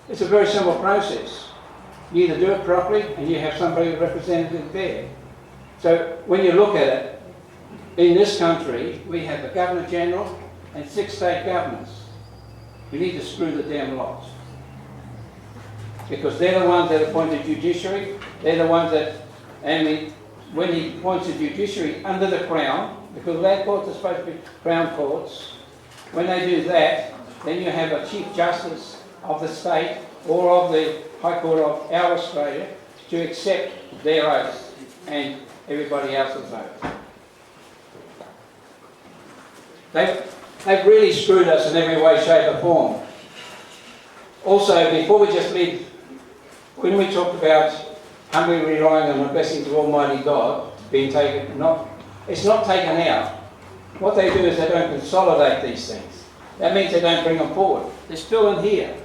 It's a very simple process. You either do it properly and you have somebody representative there. So when you look at it, in this country we have the Governor General and 6 state governors. We need to screw the damn lot. Because they're the ones that appoint the judiciary, they're the ones that, when he appoints the judiciary under the Crown, because land courts are supposed to be Crown courts, when they do that, then you have a Chief Justice of the state or of the High Court of our Australia to accept their oath and everybody else's oath. They've really screwed us in every way, shape or form. Also, before we just leave, when we talked about humbly relying on the blessings of Almighty God being taken, it's not taken out. What they do is they don't consolidate these things. That means they don't bring them forward. They're still in here.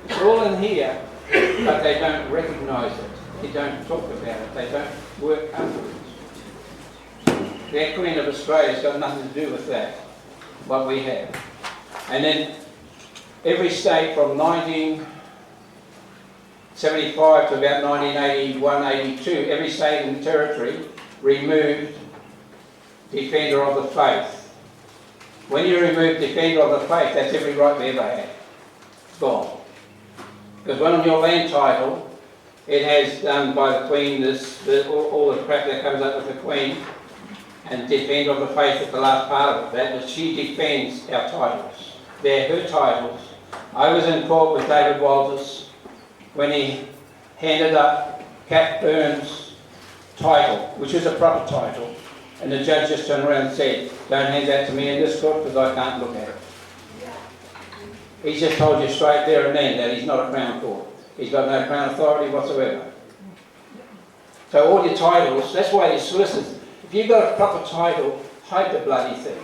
It's all in here, but they don't recognise it. They don't talk about it. They don't work under it. The Queen of Australia's got nothing to do with that, what we have. And then every state from 1975 to about 1981, 82, every state and territory removed Defender of the Faith. When you remove Defender of the Faith, that's every right we ever had. It's gone. Because when on your land title, it has done by the Queen, all the crap that comes up with the Queen, and Defender of the Faith is the last part of it. That she defends our titles. They're her titles. I was in court with David Walters when he handed up Cat Burns' title, which is a proper title, and the judge just turned around and said, "Don't hand that to me in this court because I can't look at it." He's just told you straight there and then that he's not a Crown Court. He's got no Crown authority whatsoever. So all your titles, that's why your solicitors, if you've got a proper title, hide the bloody thing.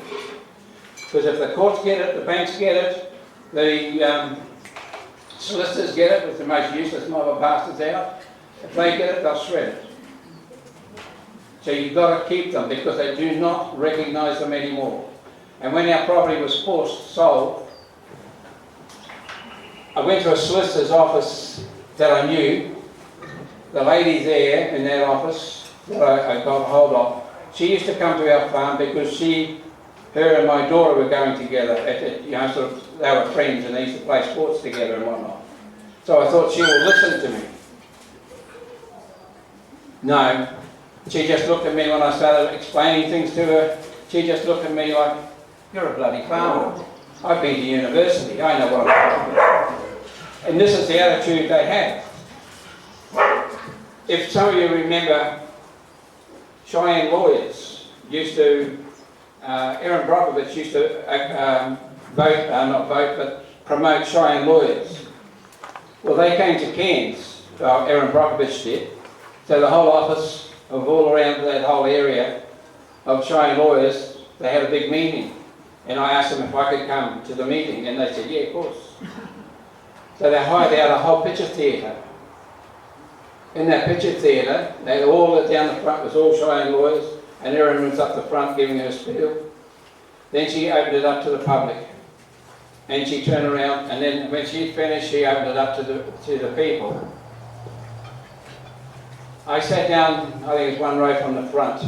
Because if the courts get it, the banks get it, the solicitors get it with the most useless mob of bastards out, if they get it, they'll shred it. So you've got to keep them because they do not recognise them anymore. And when our property was sold, I went to a solicitor's office that I knew. The lady there in that office that I got hold of, she used to come to our farm because her and my daughter were going together. They were friends and they used to play sports together and whatnot. So I thought she would listen to me. No, she just looked at me when I started explaining things to her. She just looked at me like, "You're a bloody farmer. I've been to university. I know what I'm talking about." And this is the attitude they have. If some of you remember, Cheyenne lawyers used to, Aaron Brockovich used to promote Cheyenne lawyers. Well, they came to Cairns, Aaron Brockovich did. So the whole office of all around that whole area of Cheyenne lawyers, they had a big meeting. And I asked them if I could come to the meeting, and they said, "Yeah, of course." So they hired out a whole picture theatre. In that picture theatre, they all down the front was all Cheyenne lawyers, and Erin was up the front giving her spiel. Then she opened it up to the public, and she turned around, and then when she finished, she opened it up to the people. I sat down, I think it's one row from the front,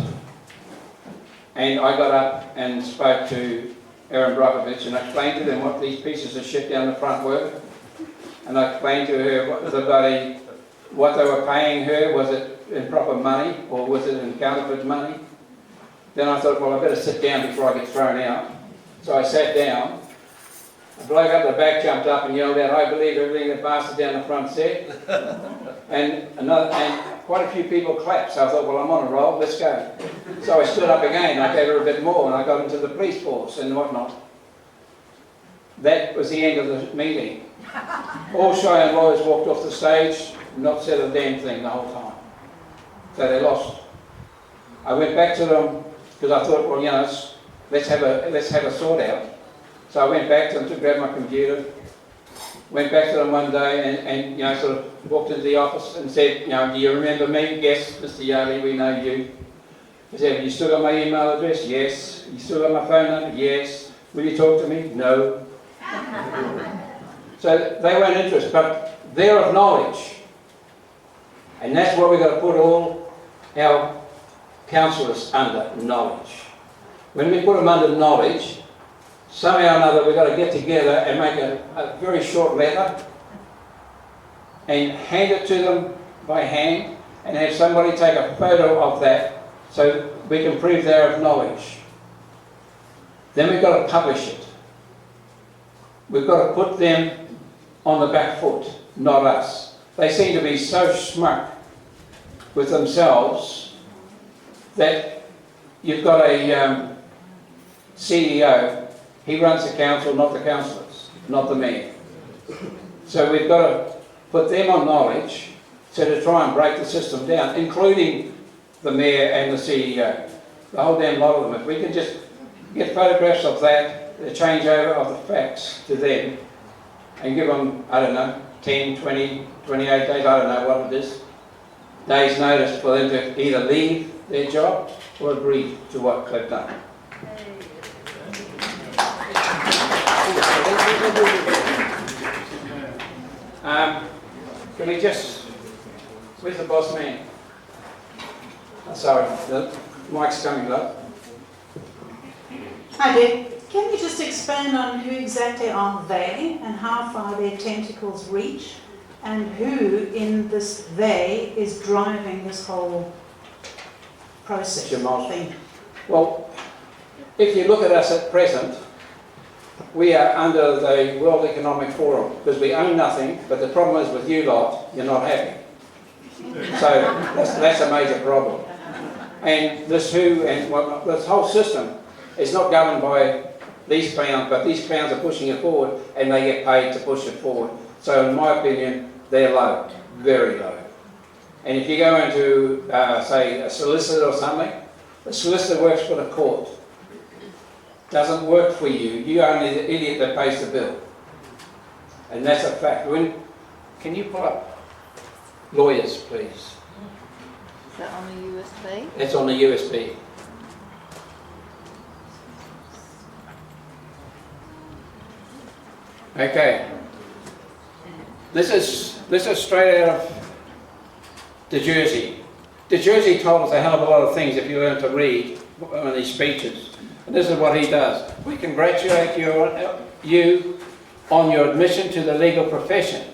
and I got up and spoke to Aaron Brockovich and I explained to them what these pieces of shit down the front were. And I explained to her what they were paying her, was it in proper money or was it in counterfeit money? Then I thought, well, I better sit down before I get thrown out. So I sat down. A bloke up the back jumped up and yelled out, "I believe everything that bastard down the front said." and quite a few people clapped, so I thought, well, I'm on a roll, let's go. So I stood up again, I gave her a bit more, and I got into the police force and whatnot. That was the end of the meeting. All Cheyenne lawyers walked off the stage, not said a damn thing the whole time. So they lost. I went back to them, because I thought, well, let's have a sort out. So I went back to them to grab my computer, went back to them one day and sort of walked into the office and said, "Do you remember me?" "Yes, Mr. Yardley, we know you." I said, "Have you still got my email address?" "Yes." "You still got my phone number?" "Yes." "Will you talk to me?" "No." So they weren't interested, but they're of knowledge. And that's what we've got to put all our councillors under, knowledge. When we put them under knowledge, somehow or another we've got to get together and make a very short letter and hand it to them by hand and have somebody take a photo of that so we can prove they're of knowledge. Then we've got to publish it. We've got to put them on the back foot, not us. They seem to be so smug with themselves that you've got a CEO, he runs the council, not the councillors, not the mayor. So we've got to put them on knowledge to try and break the system down, including the mayor and the CEO, the whole damn lot of them. If we can just get photographs of that, the changeover of the facts to them, and give them, I don't know, 10, 20, 28 days, I don't know what it is, days notice for them to either leave their job or agree to what they've done. Can we just, where's the boss man? Oh, sorry, the mic's coming up. Hi there. Can you just expand on who exactly are they and how far their tentacles reach, and who in this they is driving this whole process thing? Well, if you look at us at present, we are under the World Economic Forum because we own nothing, but the problem is with you lot, you're not happy. So that's a major problem. And this this whole system is not governed by these clowns, but these clowns are pushing it forward and they get paid to push it forward. So in my opinion, they're low, very low. And if you go into, say, a solicitor or something, the solicitor works for the court. Doesn't work for you. You are only the idiot that pays the bill. And that's a fact. Can you pull up lawyers, please? Is that on the USB? That's on the USB. Okay. This is straight out of the Jersey. The Jersey told us a hell of a lot of things if you learn to read one of these speeches. And this is what he does. We congratulate you on your admission to the legal profession.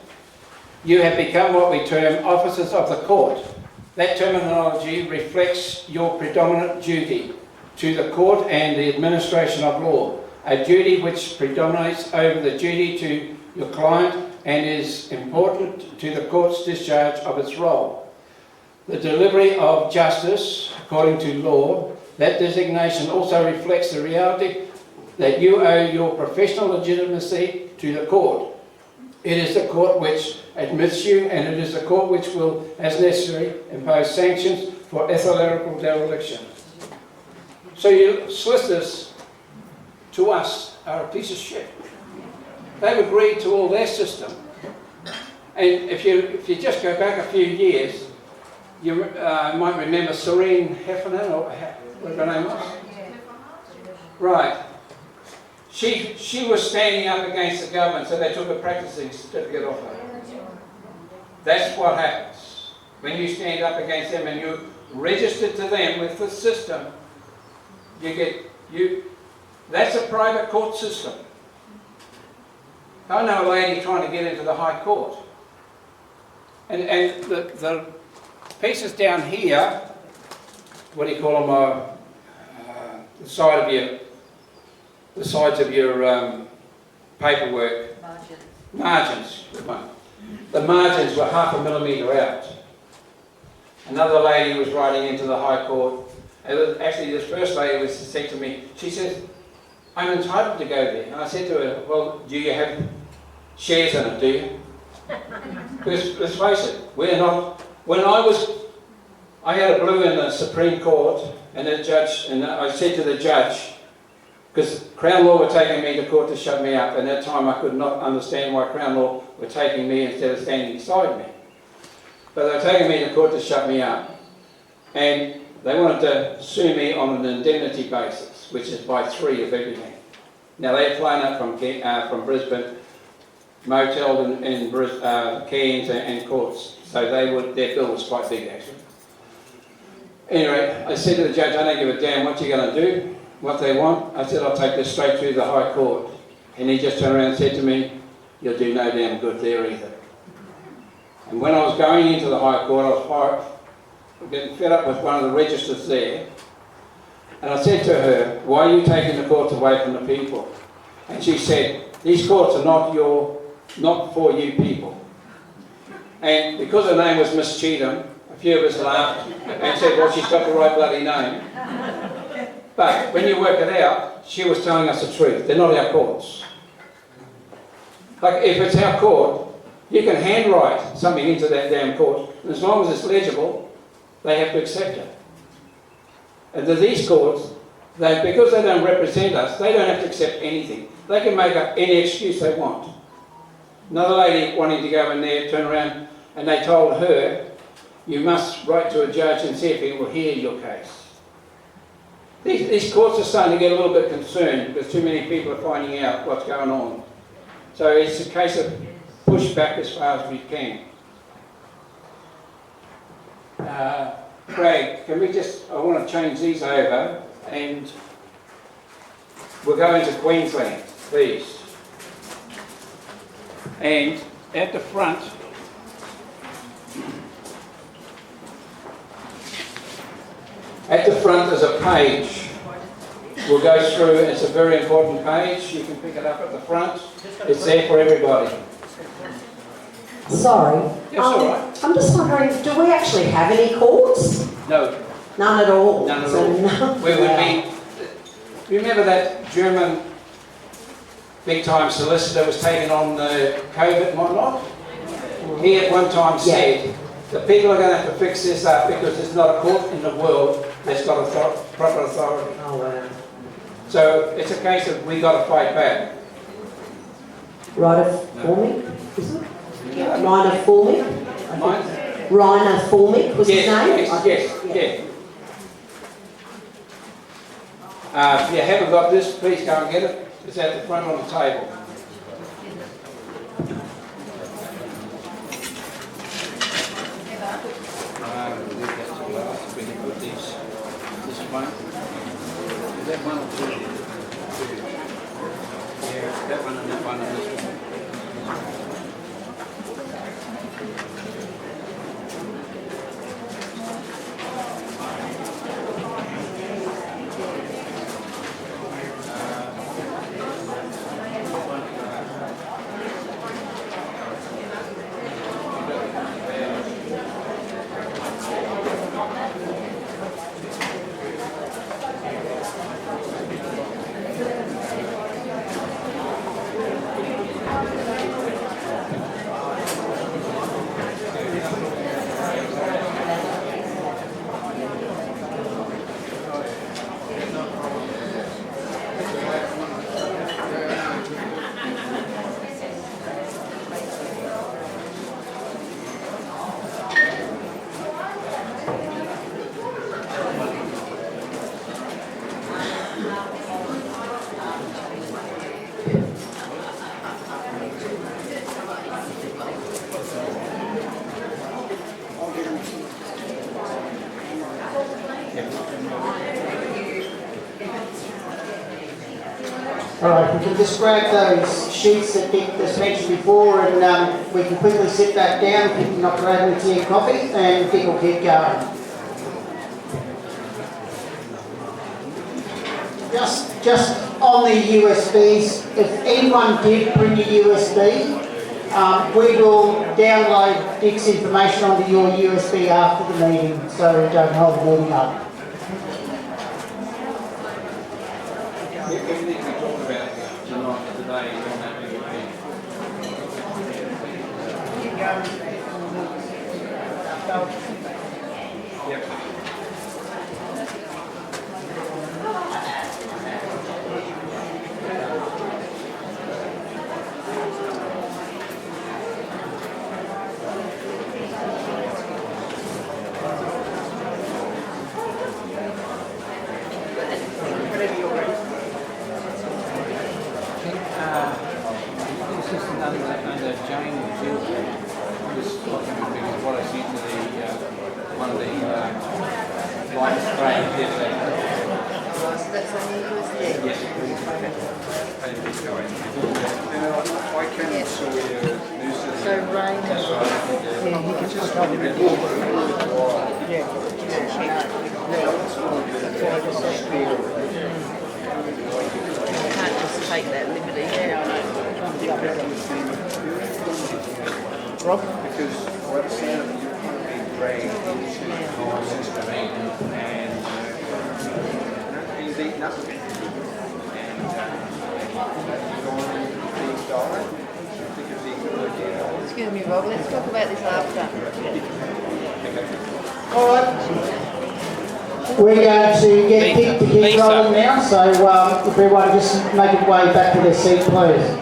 You have become what we term officers of the court. That terminology reflects your predominant duty to the court and the administration of law, a duty which predominates over the duty to your client and is important to the court's discharge of its role. The delivery of justice, according to law, that designation also reflects the reality that you owe your professional legitimacy to the court. It is the court which admits you, and it is the court which will, as necessary, impose sanctions for ethical dereliction. So your solicitors, to us, are a piece of shit. They've agreed to all their system. And if you just go back a few years, you might remember Serene Heffernan, or whatever her name was. Right. She was standing up against the government, so they took a practicing certificate off her. That's what happens. When you stand up against them and you register to them with the system, that's a private court system. I know a lady trying to get into the High Court. And the pieces down here, what do you call them, the sides of your paperwork. Margins. The margins were 0.5 millimetre out. Another lady was writing into the High Court. And actually, this first lady was said to me, she says, I'm entitled to go there. And I said to her, well, do you have shares in it, do you? Because let's face it, we're not. When I had a blue in the Supreme Court, and the judge, and I said to the judge, because Crown Law were taking me to court to shut me up, and at that time I could not understand why Crown Law were taking me instead of standing beside me. But they were taking me to court to shut me up, and they wanted to sue me on an indemnity basis, which is by 3 of everything. Now they'd flown up from Brisbane motels in Cairns and courts. So their bill was quite big actually. Anyway, I said to the judge, I don't give a damn what you're going to do, what they want. I said, I'll take this straight through the High Court. And he just turned around and said to me, you'll do no damn good there either. And when I was going into the High Court, I was getting fed up with one of the registers there. And I said to her, why are you taking the courts away from the people? And she said, these courts are not for you people. And because her name was Miss Cheatham, a few of us laughed and said, well, she's got the right bloody name. But when you work it out, she was telling us the truth. They're not our courts. Like, if it's our court, you can handwrite something into that damn court, and as long as it's legible, they have to accept it. And to these courts, because they don't represent us, they don't have to accept anything. They can make up any excuse they want. Another lady wanting to go in there, turn around, and they told her, you must write to a judge and see if he will hear your case. These courts are starting to get a little bit concerned because too many people are finding out what's going on. So it's a case of push back as far as we can. Craig, I want to change these over and we'll go into Queensland, please. And at the front, there's a page. We'll go through, it's a very important page. You can pick it up at the front. It's there for everybody. Sorry. Yes, all right. I'm just wondering, do we actually have any courts? No. None at all? None at all. We would be... Remember that German big-time solicitor was taking on the COVID and whatnot? He at one time said, the people are going to have to fix this up because there's not a court in the world that's got proper authority. Oh, wow. So it's a case of we got to fight back. Rainer Formic, is it? Rainer Formic? Rainer Formic was his name? Yes. If you haven't got this, please go and get it. It's at the front on the table. This one. Is that one or two? Yeah, that one and that one and this one. Alright, we can just grab those sheets that Dick just mentioned before and we can quickly sit back down if you're not grabbing tea and coffee and Dick will keep going. Just on the USBs, if anyone did bring a USB, we will download Dick's information onto your USB after the meeting so we don't hold the meeting up. Everything we talked about tonight, today, is on that big page. Yep. This is another Jane and Jill, I'm just looking at because what I sent to the one of the light sprays yesterday. So that's on the USB? Yes. I cannot saw your new system. So rain That's and right. Yeah, you can just come in and you can't just take that liberty. Rob? Because what it sounds like you're kind of being dragged into the whole system and being beaten up again. And you're going being died. I think it'd be a good idea. Excuse me, Rob, let's talk about this after. All right. We're going to get Pete to keep rolling now, so if everyone just make its way back to their seat, please.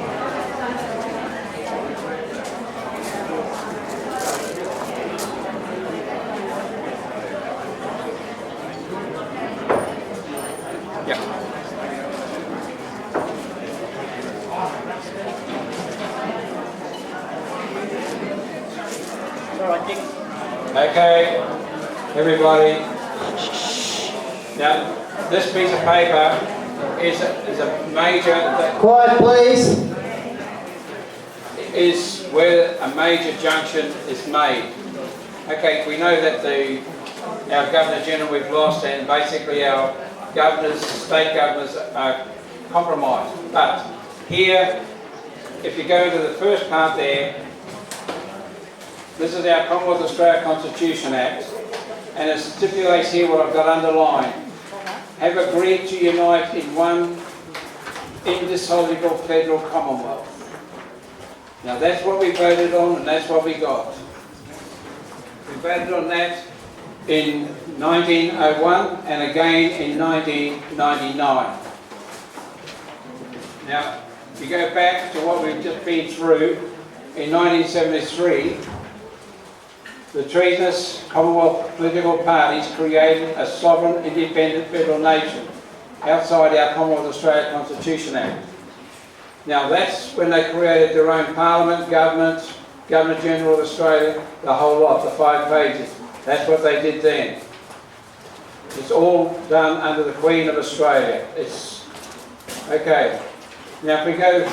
Okay, everybody. Now, this piece of paper is a major, Quiet, please. is where a major junction is made. Okay, we know that our Governor General we've lost, and basically our governors, state governors are compromised. But here, if you go into the first part there, this is our Commonwealth of Australia Constitution Act, and it stipulates here what I've got underlined. Have agreed to unite in one indissoluble federal commonwealth. Now that's what we voted on, and that's what we got. We voted on that in 1901 and again in 1999. Now, if you go back to what we've just been through, in 1973, the treasonous Commonwealth political parties created a sovereign, independent federal nation outside our Commonwealth of Australia Constitution Act. Now that's when they created their own Parliament, Government, Governor General of Australia, the whole lot, the 5 pages. That's what they did then. It's all done under the Queen of Australia. It's okay. Now if we go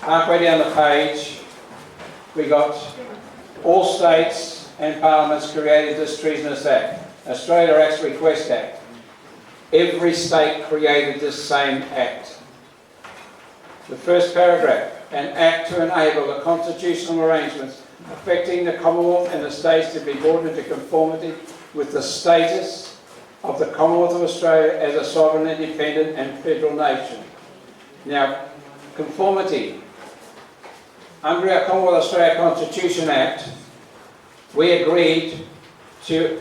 halfway down the page, we got all states and parliaments created this treasonous act, Australia Acts Request Act. Every state created this same act. The first paragraph, an act to enable the constitutional arrangements affecting the Commonwealth and the states to be brought into conformity with the status of the Commonwealth of Australia as a sovereign, independent and federal nation. Now, conformity. Under our Commonwealth of Australia Constitution Act, we agreed to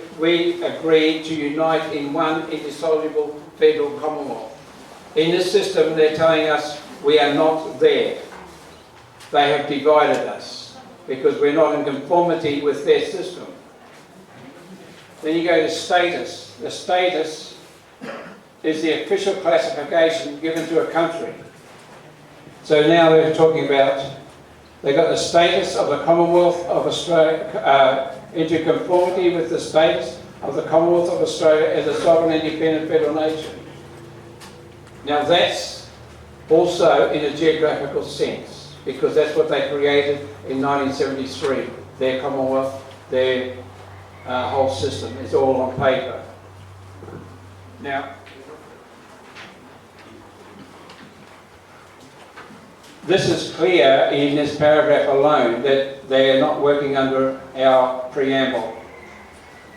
unite in one indissoluble federal commonwealth. In this system, they're telling us we are not there. They have divided us because we're not in conformity with their system. Then you go to status. The status is the official classification given to a country. So now they're talking about they got the status of the Commonwealth of Australia into conformity with the status of the Commonwealth of Australia as a sovereign, independent federal nation. Now that's also in a geographical sense, because that's what they created in 1973. Their Commonwealth, their whole system is all on paper. Now, this is clear in this paragraph alone that they are not working under our preamble.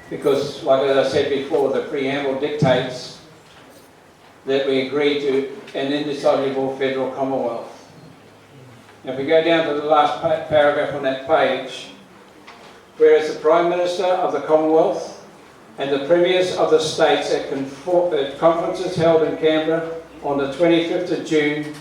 Because, like as I said before, the preamble dictates that we agree to an indissoluble federal commonwealth. Now, if we go down to the last paragraph on that page, whereas the Prime Minister of the Commonwealth and the Premiers of the States at conferences held in Canberra on the 25th of June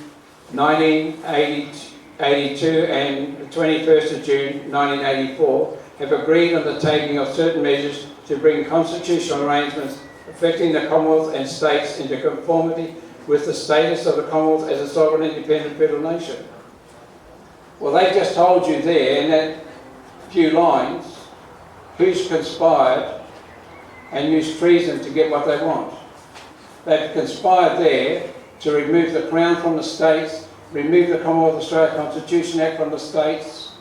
1982 and the 21st of June 1984 have agreed on the taking of certain measures to bring constitutional arrangements affecting the Commonwealth and States into conformity with the status of the Commonwealth as a sovereign independent federal nation. Well, they just told you there in that few lines who's conspired and used treason to get what they want. They've conspired there to remove the Crown from the states, remove the Commonwealth of Australia Constitution Act from the states.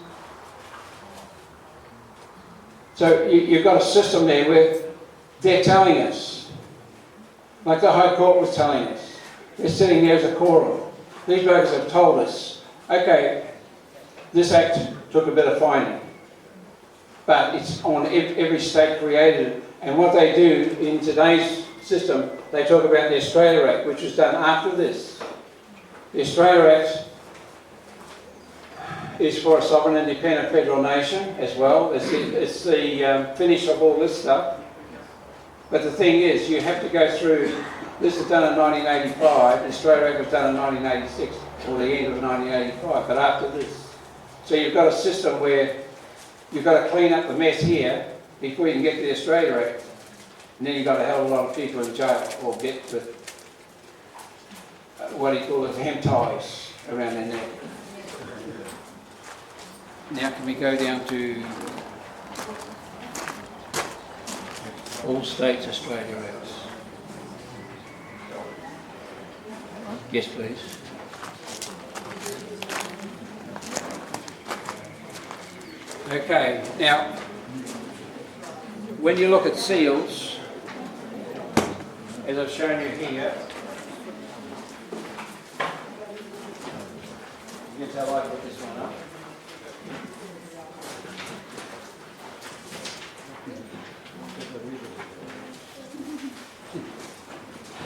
So you've got a system there where they're telling us, like the High Court was telling us, they're sitting there as a quorum. These blokes have told us, okay, this act took a bit of finding, but it's on every state created. And what they do in today's system, they talk about the Australia Act, which was done after this. The Australia Act is for a sovereign independent federal nation as well. It's the finish of all this stuff. But the thing is, you have to go through, this was done in 1985, the Australia Act was done in 1986, or the end of 1985, but after this. So you've got a system where you've got to clean up the mess here before you can get to the Australia Act. And then you've got a hell of a lot of people in jail, or get with, what do you call it, ham ties around their neck. Now can we go down to all states Australia Acts? Yes, please. Okay, now, when you look at seals, as I've shown you here, here's how I put this one up.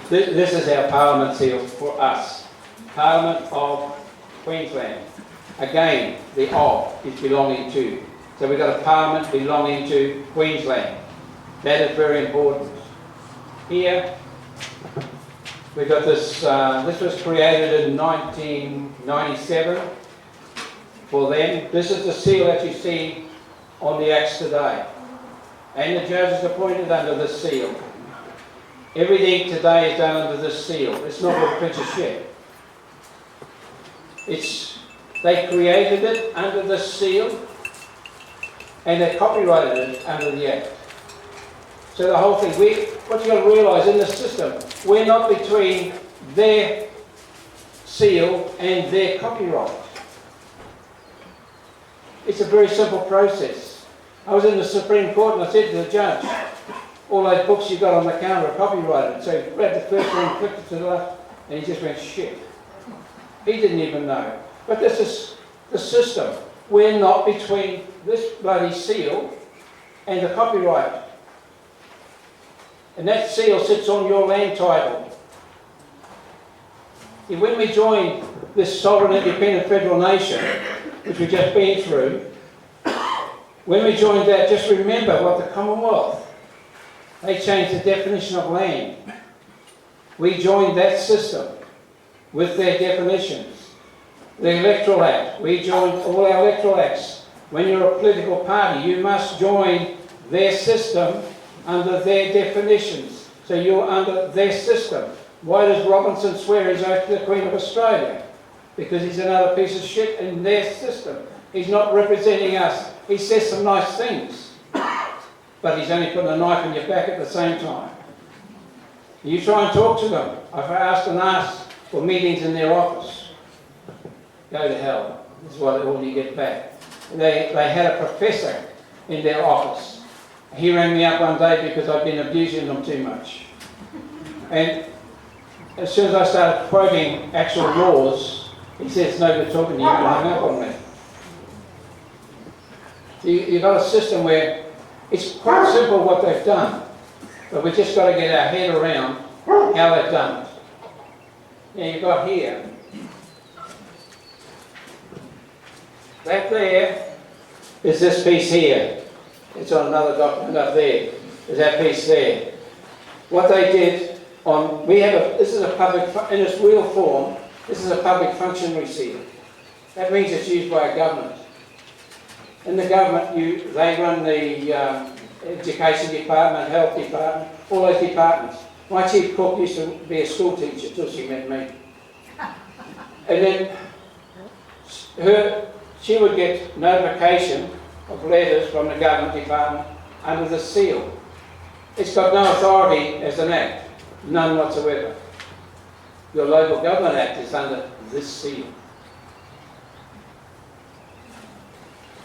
This is our Parliament seal for us. Parliament of Queensland. Again, the of is belonging to. So we've got a Parliament belonging to Queensland. That is very important. Here, we've got this, this was created in 1997 for them. This is the seal that you see on the Acts today. And the judges appointed under this seal. Everything today is done under this seal. It's not a pinch of shit. They created it under this seal and they copyrighted it under the Act. So the whole thing, what you've got to realise in this system, we're not between their seal and their copyright. It's a very simple process. I was in the Supreme Court and I said to the judge, all those books you got on the counter are copyrighted. So he grabbed the first one, flipped it to the left, and he just went, shit. He didn't even know. But this is the system. We're not between this bloody seal and the copyright. And that seal sits on your land title. See, when we joined this sovereign independent federal nation, which we've just been through, when we joined that, just remember what the Commonwealth, they changed the definition of land. We joined that system with their definitions. The Electoral Act, we joined all our electoral acts. When you're a political party, you must join their system under their definitions. So you're under their system. Why does Robinson swear his oath to the Queen of Australia? Because he's another piece of shit in their system. He's not representing us. He says some nice things, but he's only putting a knife in your back at the same time. You try and talk to them. I've asked for meetings in their office. Go to hell. This is what all you get back. They had a professor in their office. He rang me up one day because I'd been abusing them too much. And as soon as I started quoting actual laws, he said, it's no good talking to you, and hung up on me. So you've got a system where it's quite simple what they've done, but we've just got to get our head around how they've done it. Now you've got here, that there is this piece here. It's on another document up there. There's that piece there. What they did on, this is a public, in its real form, this is a public functionary seal. That means it's used by a government. In the government, they run the education department, health department, all those departments. My chief cook used to be a school teacher till she met me. And then her she would get notification of letters from the government department under the seal. It's got no authority as an act, none whatsoever. Your local government act is under this seal.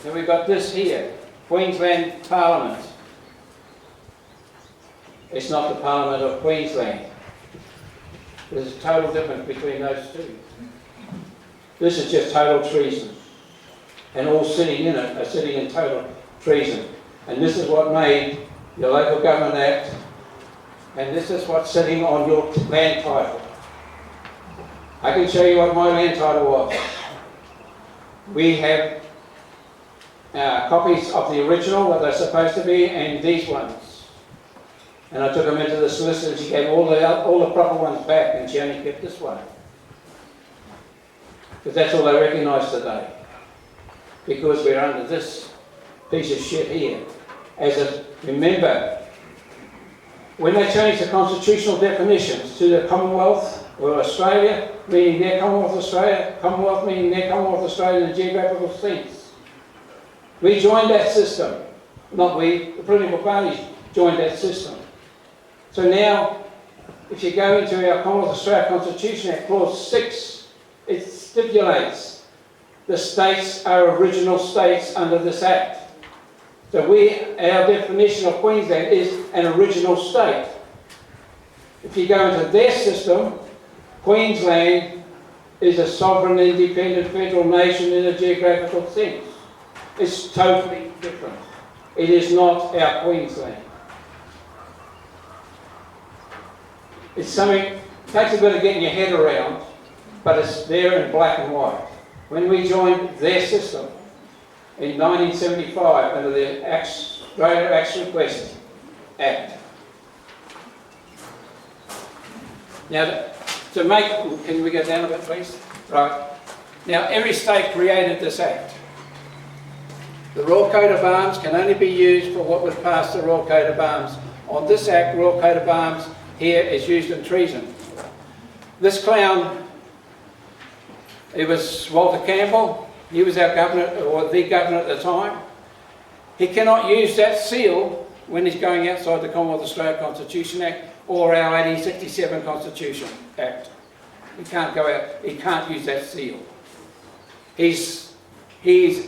Then we've got this here, Queensland Parliament. It's not the Parliament of Queensland. There's a total difference between those two. This is just total treason. And all sitting in it are sitting in total treason. And this is what made your local government act, and this is what's sitting on your land title. I can show you what my land title was. We have copies of the original, what they're supposed to be, and these ones. And I took them into the solicitor, and she gave all the proper ones back, and she only kept this one. Because that's all they recognise today. Because we're under this piece of shit here. Remember, when they changed the constitutional definitions to the Commonwealth, or Australia, meaning their Commonwealth Australia, Commonwealth meaning their Commonwealth Australia in a geographical sense. We joined that system. Not we, the political parties joined that system. So now, if you go into our Commonwealth Australia Constitution Act, Clause 6, it stipulates the states are original states under this Act. So our definition of Queensland is an original state. If you go into their system, Queensland is a sovereign, independent federal nation in a geographical sense. It's totally different. It is not our Queensland. It's something, it takes a bit of getting your head around, but it's there in black and white. When we joined their system in 1975 under the Australia Acts Request Act. Now, can we go down a bit, please? Right. Now, every state created this act. The Royal Coat of Arms can only be used for what was passed the Royal Coat of Arms. On this act, Royal Coat of Arms here is used in treason. This clown, it was Walter Campbell. He was our governor, or the governor at the time. He cannot use that seal when he's going outside the Commonwealth Australia Constitution Act or our 1867 Constitution Act. He can't go out, he can't use that seal. He's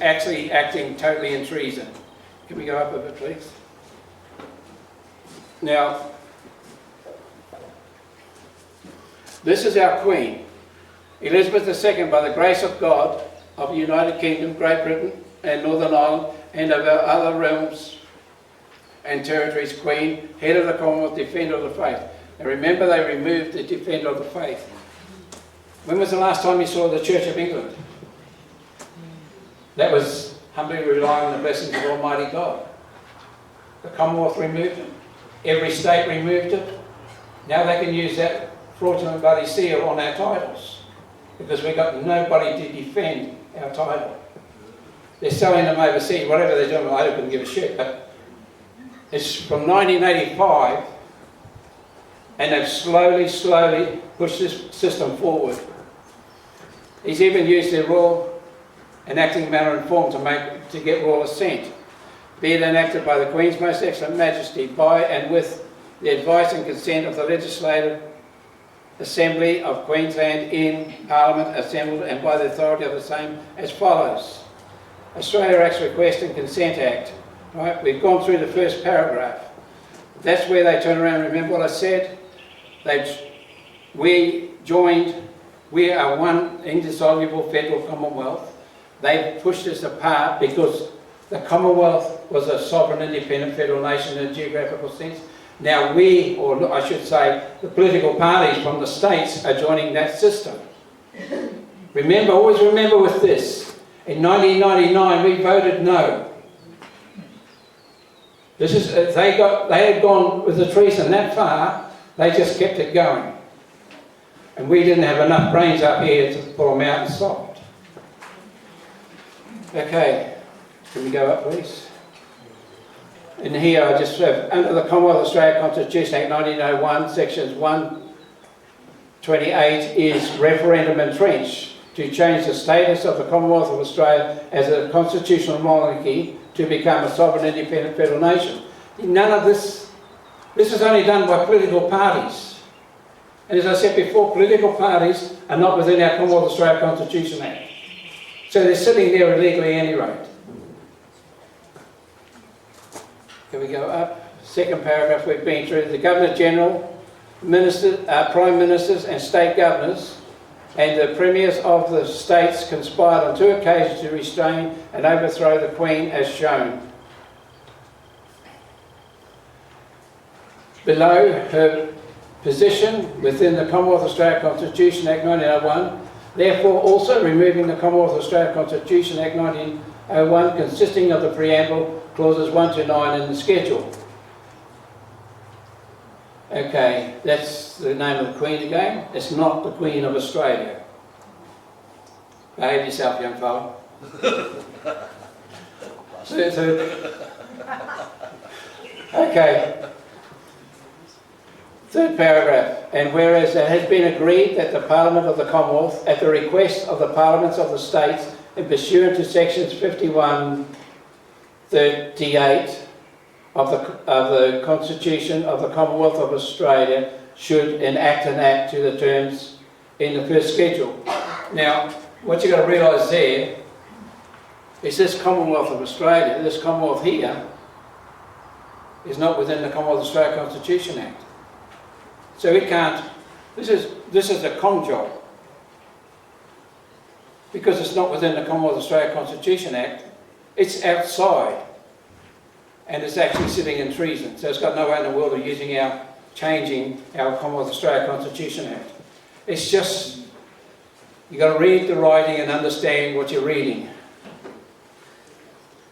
actually acting totally in treason. Can we go up a bit, please? Now, this is our Queen, Elizabeth II, by the grace of God, of the United Kingdom, Great Britain and Northern Ireland, and of our other realms and territories, Queen, head of the Commonwealth, Defender of the Faith. Now remember, they removed the Defender of the Faith. When was the last time you saw the Church of England? That was humbly relying on the blessings of Almighty God. The Commonwealth removed it. Every state removed it. Now they can use that fraudulent bloody seal on our titles, because we've got nobody to defend our title. They're selling them overseas, whatever they're doing, I don't give a shit, but it's from 1985, and they've slowly pushed this system forward. He's even used their royal enacting manner and form to get royal assent, be it enacted by the Queen's Most Excellent Majesty, by and with the advice and consent of the Legislative Assembly of Queensland in Parliament assembled, and by the authority of the same, as follows. Australia Acts Request and Consent Act. Right, we've gone through the first paragraph. That's where they turn around. Remember what I said? We are one indissoluble federal commonwealth. They pushed us apart because the Commonwealth was a sovereign, independent federal nation in a geographical sense. Now we, or I should say, the political parties from the states are joining that system. Remember, always remember with this, in 1999 we voted no. This is, they had gone with the treason that far, they just kept it going. And we didn't have enough brains up here to pull them out and stop it. Okay, can we go up please? And here I just have, under the Commonwealth Australia Constitution Act 1901, sections 128 is referendum entrenched. to change the status of the Commonwealth of Australia as a constitutional monarchy to become a sovereign independent federal nation. None of this is only done by political parties. And as I said before, political parties are not within our Commonwealth of Australia Constitution Act. So they're sitting there illegally anyway. Can we go up? Second paragraph we've been through. The Governor-General, Prime Ministers and State Governors and the Premiers of the States conspired on 2 occasions to restrain and overthrow the Queen as shown below. Her position within the Commonwealth of Australia Constitution Act 1901, therefore also removing the Commonwealth of Australia Constitution Act 1901 consisting of the preamble clauses 1 to 9 in the schedule. Okay, that's the name of the Queen again. It's not the Queen of Australia. Behave yourself, young fellow. Okay. Third paragraph. And whereas it has been agreed that the Parliament of the Commonwealth, at the request of the Parliaments of the States, and pursuant to sections 51(38) of the Constitution of the Commonwealth of Australia, should enact an act to the terms in the first schedule. Now, what you've got to realise there is this Commonwealth of Australia, this Commonwealth here, is not within the Commonwealth of Australia Constitution Act. So it can't, this is a con job. Because it's not within the Commonwealth of Australia Constitution Act, it's outside. And it's actually sitting in treason. So it's got no way in the world of changing our Commonwealth of Australia Constitution Act. It's just, you've got to read the writing and understand what you're reading.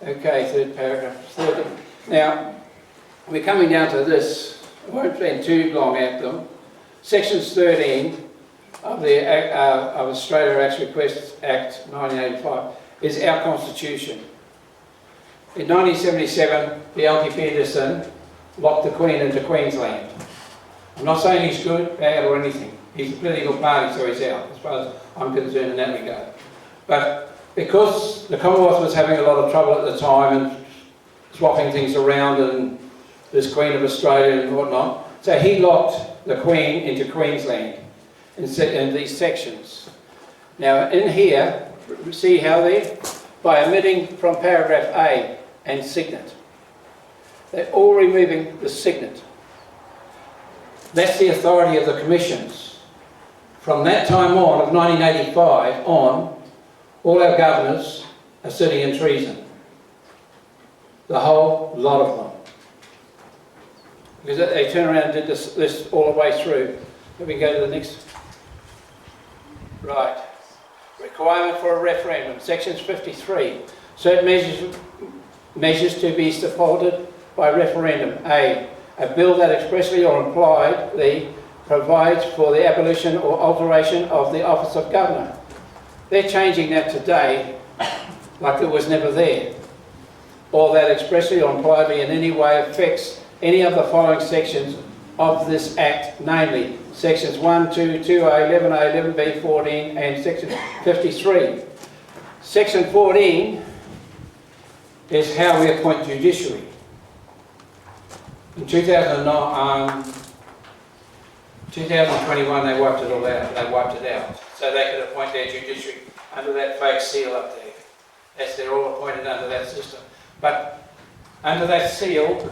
Okay, third paragraph. Now, we're coming down to this. I won't spend too long at them. Sections 13 of the of Australia Acts Requests Act 1985 is our Constitution. In 1977, the LT Peterson locked the Queen into Queensland. I'm not saying he's good, bad or anything. He's a political party, so he's out, as far as I'm concerned in that regard. But because the Commonwealth was having a lot of trouble at the time and swapping things around and this Queen of Australia and whatnot, so he locked the Queen into Queensland in these sections. Now in here, see how they, by omitting from paragraph A and signet, they're all removing the signet. That's the authority of the commissions. From that time on, of 1985 on, all our governors are sitting in treason. The whole lot of them. Because they turn around and did this list all the way through. Let me go to the next. Right. Requirement for a referendum. Sections 53. Certain measures to be supported by referendum. A bill that expressly or impliedly provides for the abolition or alteration of the office of governor. They're changing that today like it was never there. Or that expressly or impliedly in any way affects any of the following sections of this Act, namely sections 1, 2, 2A, 11A, 11B, 14 and section 53. Section 14 is how we appoint judiciary. In 2021 they wiped it all out. They wiped it out. So they could appoint their judiciary under that fake seal up there. As they're all appointed under that system. But under that seal,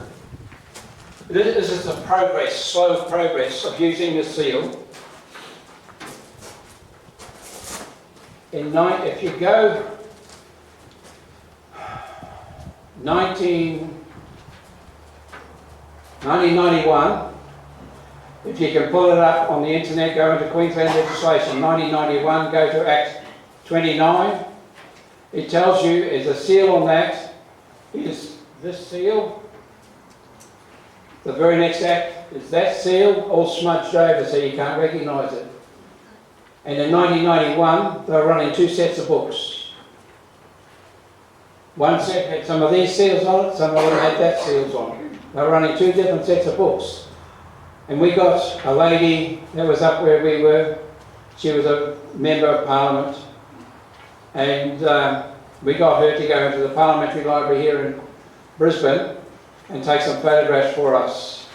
this is the progress, slow progress of using the seal. If you go 1991, if you can pull it up on the internet, go into Queensland legislation, 1991, go to Act 29. It tells you, is a seal on that, is this seal. The very next act is that seal, all smudged over so you can't recognise it. And in 1991, they were running 2 sets of books. One set had some of these seals on it, some of them had that seals on it. They were running 2 different sets of books. And we got a lady that was up where we were. She was a member of Parliament and we got her to go into the Parliamentary Library here in Brisbane and take some photographs for us.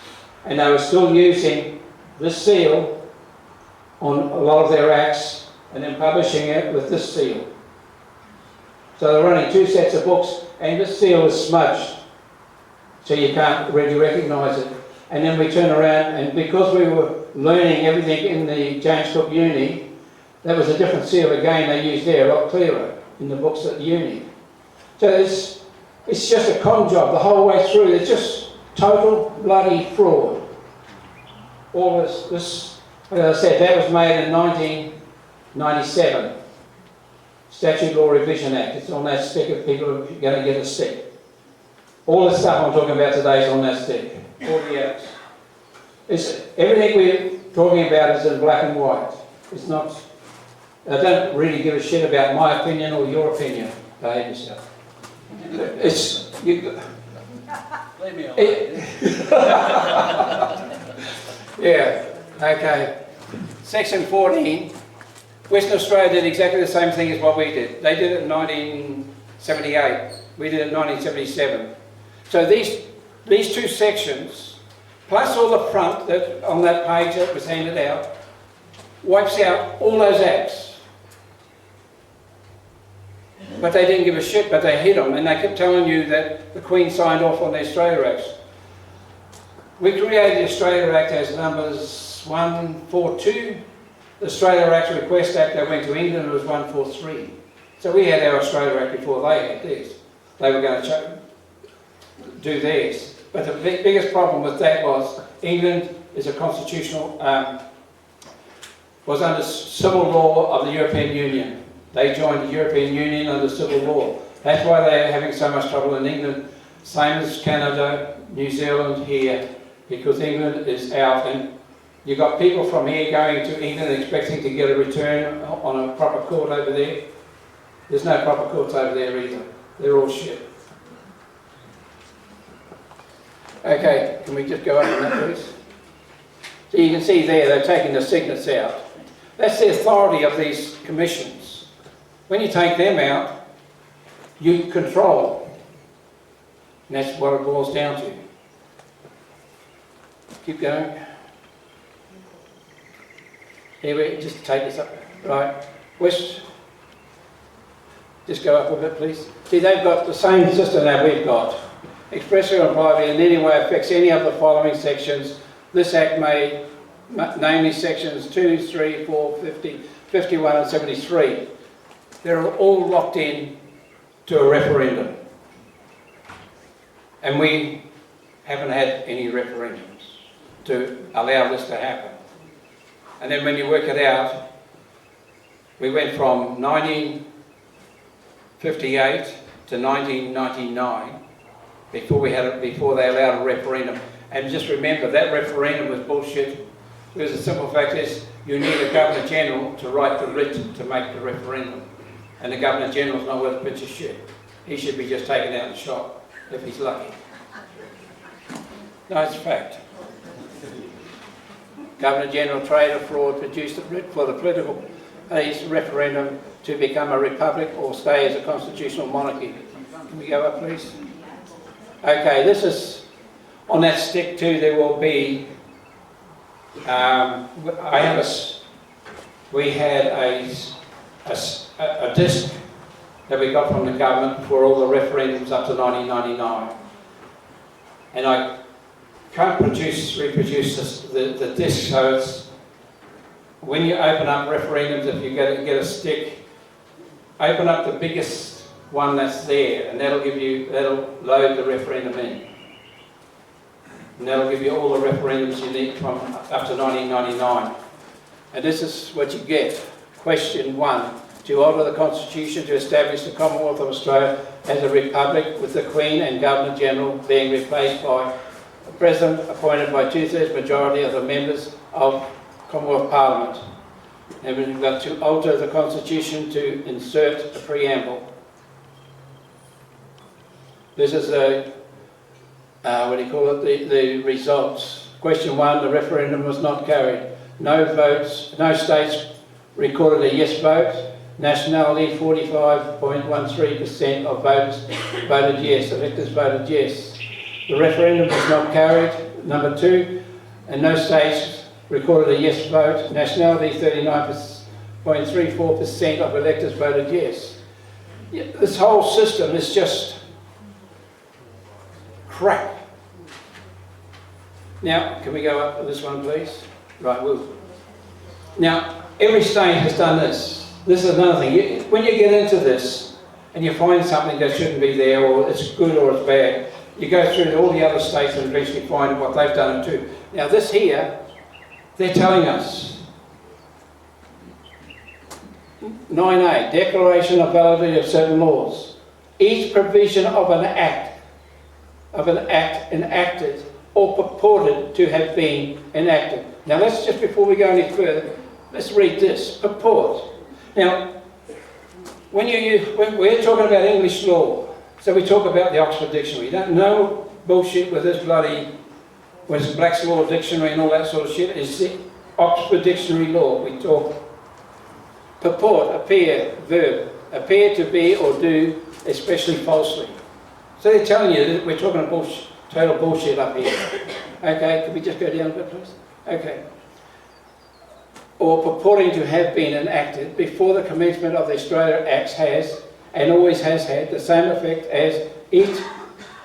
And they were still using this seal on a lot of their acts and then publishing it with this seal. So they're running 2 sets of books, and this seal is smudged, so you can't really recognise it. And then we turn around, and because we were learning everything in the James Cook Uni, that was a different seal again they used there, a lot clearer in the books at the uni. So it's just a con job the whole way through. It's just total bloody fraud. All this, as I said, that was made in 1997. Statute Law Revision Act. It's on that stick if people are going to get a stick. All the stuff I'm talking about today is on that stick. All the acts. Everything we're talking about is in black and white. It's not. I don't really give a shit about my opinion or your opinion. Behave yourself. Leave me alone. Yeah. Okay. Section 14. Western Australia did exactly the same thing as what we did. They did it in 1978. We did it in 1977. So these 2 sections, plus all the front that on that page that was handed out, wipes out all those acts. But they didn't give a shit, but they hid them, and they kept telling you that the Queen signed off on the Australia Acts. We created the Australia Act as numbers 142. The Australia Act Request Act that went to England was 143. So we had our Australia Act before they had theirs. They were going to do theirs. But the biggest problem with that was England is a constitutional, was under civil law of the European Union. They joined the European Union under civil law. That's why they're having so much trouble in England, same as Canada, New Zealand here, because England is out, and you've got people from here going to England expecting to get a return on a proper court over there. There's no proper courts over there either. They're all shit. Okay, can we just go up on that, please? So you can see there, they're taking the signets out. That's the authority of these commissions. When you take them out, you control. And that's what it boils down to. Keep going. Here we just take this up. Right. West. Just go up a bit, please. See, they've got the same system that we've got. Expressly or privately in any way affects any of the following sections. This Act may, namely sections 2, 3, 4, 50, 51 and 73. They're all locked in to a referendum. And we haven't had any referendums to allow this to happen. And then when you work it out, we went from 1958 to 1999 before they allowed a referendum. And just remember, that referendum was bullshit, because the simple fact is you need a Governor General to write the writ to make the referendum. And the Governor General's not worth a pinch of shit. He should be just taken out and shot, if he's lucky. No, it's a fact. Governor General Trade or Fraud produced a writ for the political referendum to become a republic or stay as a constitutional monarchy. Can we go up, please? Okay, this is, on that stick too, there will be, we had a disc that we got from the government for all the referendums up to 1999. And I can't reproduce the disc, so it's, when you open up referendums, if you get a stick, open up the biggest one that's there, and that'll load the referendum in. And that'll give you all the referendums you need from up to 1999. And this is what you get. Question 1. To alter the Constitution to establish the Commonwealth of Australia as a republic, with the Queen and Governor General being replaced by a President appointed by 2/3 majority of the members of Commonwealth Parliament. And we've got to alter the Constitution to insert a preamble. This is the the results. Question 1, the referendum was not carried. No votes, no states recorded a yes vote. Nationality, 45.13% of voters voted yes, electors voted yes. The referendum was not carried, number 2, and no states recorded a yes vote. Nationality, 39.34% of electors voted yes. This whole system is just crap. Now, can we go up to this one, please? Right, now, every state has done this. This is another thing. When you get into this and you find something that shouldn't be there, or it's good or it's bad, you go through all the other states and eventually find what they've done too. Now, this here, they're telling us 9A, declaration of validity of certain laws. Each provision of an act enacted or purported to have been enacted. Now let's just, before we go any further, let's read this, purport. Now, when we're talking about English law, so we talk about the Oxford Dictionary. No bullshit with this bloody, with Black's Law Dictionary and all that sort of shit. It's the Oxford Dictionary law. We talk purport, appear, verb, appear to be or do, especially falsely. So they're telling you that we're talking about total bullshit up here. Okay, could we just go down a bit, please? Okay. Or purporting to have been enacted before the commencement of the Australia Acts has, and always has had, the same effect as it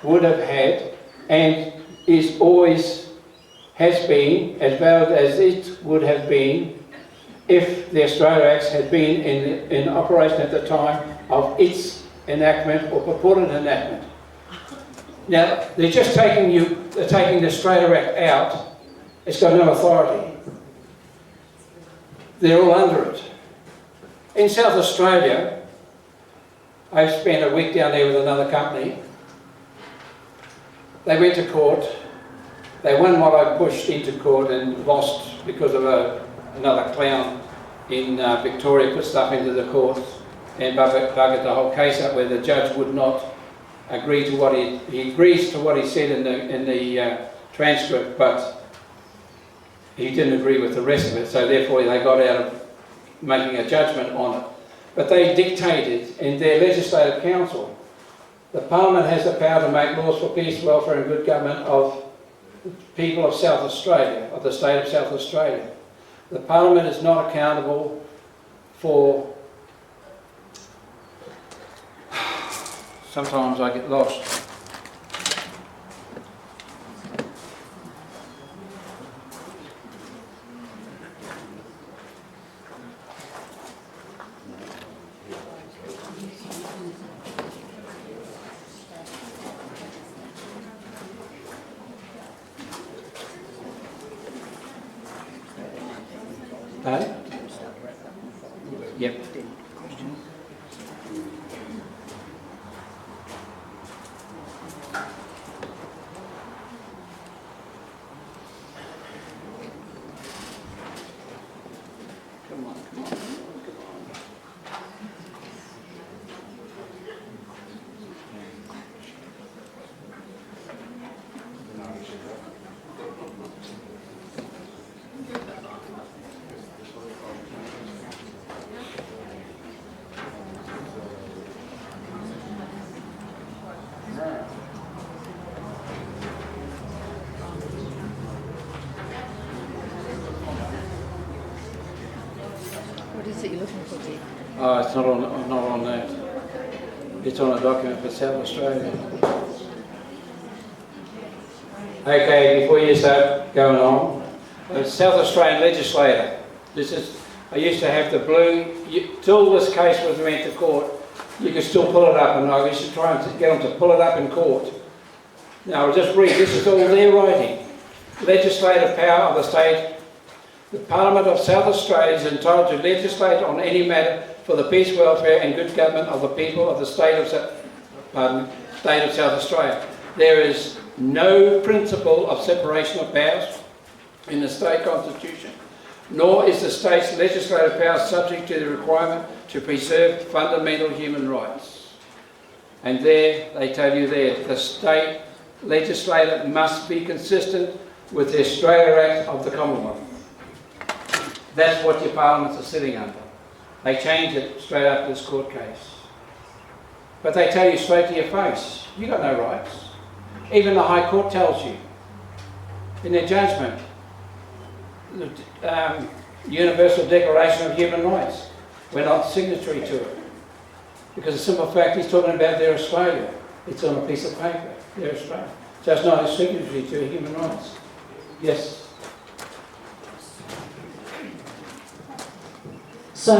would have had, and is always has been, as valid as it would have been, if the Australia Acts had been in operation at the time of its enactment or purported enactment. Now, they're just taking the Australia Act out. It's got no authority. They're all under it. In South Australia, I spent a week down there with another company. They went to court. They won what I pushed into court and lost because of another clown in Victoria put stuff into the court and buggered the whole case up, where the judge would not agree to what he agrees to what he said in the transcript, but he didn't agree with the rest of it, so therefore they got out of making a judgment on it. But they dictated in their legislative council, the Parliament has the power to make laws for peace, welfare and good government of the people of South Australia, of the state of South Australia. The Parliament is not accountable for... Sometimes I get lost. Hey? Yep. What is it you're looking for, Dick? Oh, it's not on that. It's on a document for South Australia. Okay, before you start going on, the South Australian legislator. I used to have the blue, till this case was went to court, you could still pull it up, and I used to try and get them to pull it up in court. Now I'll just read, this is all their writing. Legislative power of the state. The Parliament of South Australia is entitled to legislate on any matter for the peace, welfare and good government of the people of the state of South Australia. There is no principle of separation of powers in the state constitution, nor is the state's legislative power subject to the requirement to preserve fundamental human rights. And there, they tell you there, the state legislator must be consistent with the Australia Act of the Commonwealth. That's what your parliaments are sitting under. They changed it straight after this court case. But they tell you straight to your face, you've got no rights. Even the High Court tells you in their judgment, the Universal Declaration of Human Rights, we're not signatory to it. Because the simple fact he's talking about their Australia. It's on a piece of paper, their Australia. So it's not a signatory to human rights. Yes? So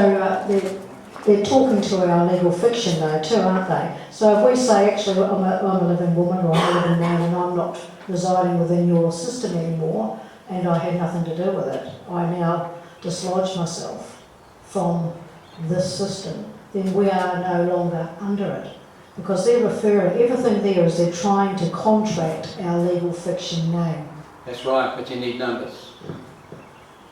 they're talking to our legal fiction though too, aren't they? So if we say actually I'm a living woman or I'm a living man and I'm not residing within your system anymore and I had nothing to do with it, I now dislodge myself from this system, then we are no longer under it. Because they're referring, everything there is they're trying to contract our legal fiction name. That's right, but you need numbers.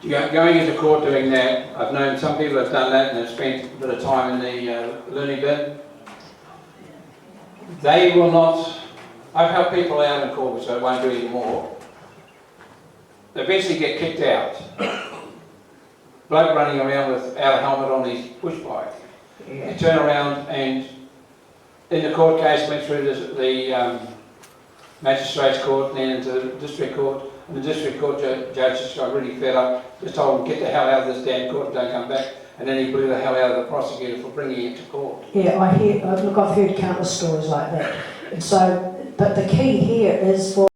Going into court doing that, I've known some people have done that and have spent a bit of time in the learning bit. They will not, I've helped people out in court, which I won't do anymore. They eventually get kicked out. Bloke running around without a helmet on his push bike. You turn around and in the court case went through the magistrates court and then into the district court. And the district court judge just got really fed up, just told him, get the hell out of this damn court and don't come back. And then he blew the hell out of the prosecutor for bringing it to court. Yeah, I've heard countless stories like that. And so, but the key here is for